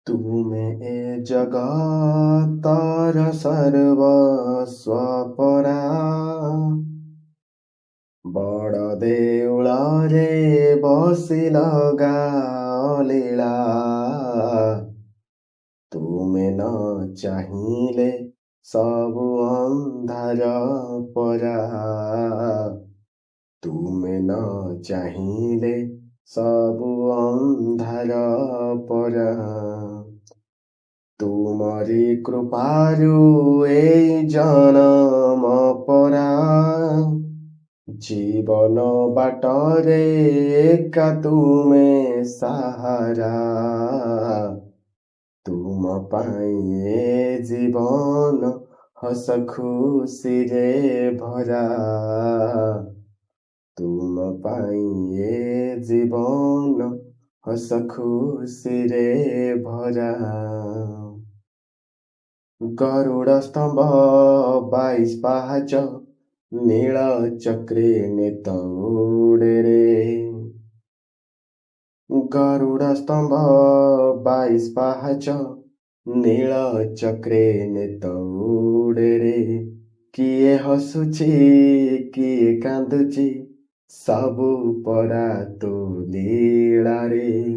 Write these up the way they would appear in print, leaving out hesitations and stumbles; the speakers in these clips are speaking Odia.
ତୁମେ ଏ ଜଗତର ସର୍ବସ୍ୱ ପରା। ବଡ଼ ଦେଉଳରେ ବସିଲ ଗାଅ ଲୀଳା। ତୁମେ ନ ଚାହିଁଲେ ସବୁ ଅନ୍ଧାର ପରା। ତୁମେ ନ ଚାହିଁଲେ ସବୁ ଅନ୍ଧାର ପରା। ତୁମରି କୃପାରୁ ଏଇ ଜନମ ପରା। ଜୀବନ ବାଟରେ ଏକା ତୁମେ ସାହାରା। ତୁମ ପାଇଁ ଏ ଜୀବନ ହସ ଖୁସିରେ ଭରା। ତୁମ ପାଇଁ ଏ ଜୀବନ ହସ ଖୁସିରେ ଭରା। ଗରୁଡ଼ ସ୍ତମ୍ଭ 22 ପାହାଚ ନୀଳ ଚକ୍ରେ ନେତ ଉଡ଼େ ରେ। ଗରୁଡ଼ ସ୍ତମ୍ଭ 22 ପାହାଚ ନୀଳ ଚକ୍ରେ ନେତ ଉଡ଼େ ରେ। କିଏ ହସୁଛି କିଏ କାନ୍ଦୁଛି ସବୁ ପରା ତୋ ଲୀଳାରେ।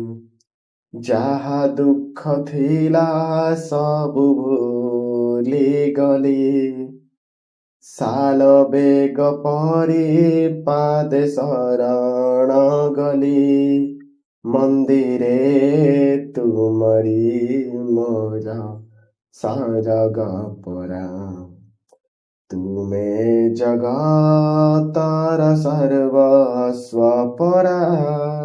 ଯାହା ଦୁଃଖ ଥିଲା ସବୁ ଭୁଲିଗଲି। ସାଲ ବେଗ ପରି ପାଦେ ଶରଣ ଗଲି। ମନ୍ଦିରେ ତୁମରି ମୋର ସରଗ ପରା। ତୁମେ ଜଗତର ସର୍ବସ୍ୱ ପରା।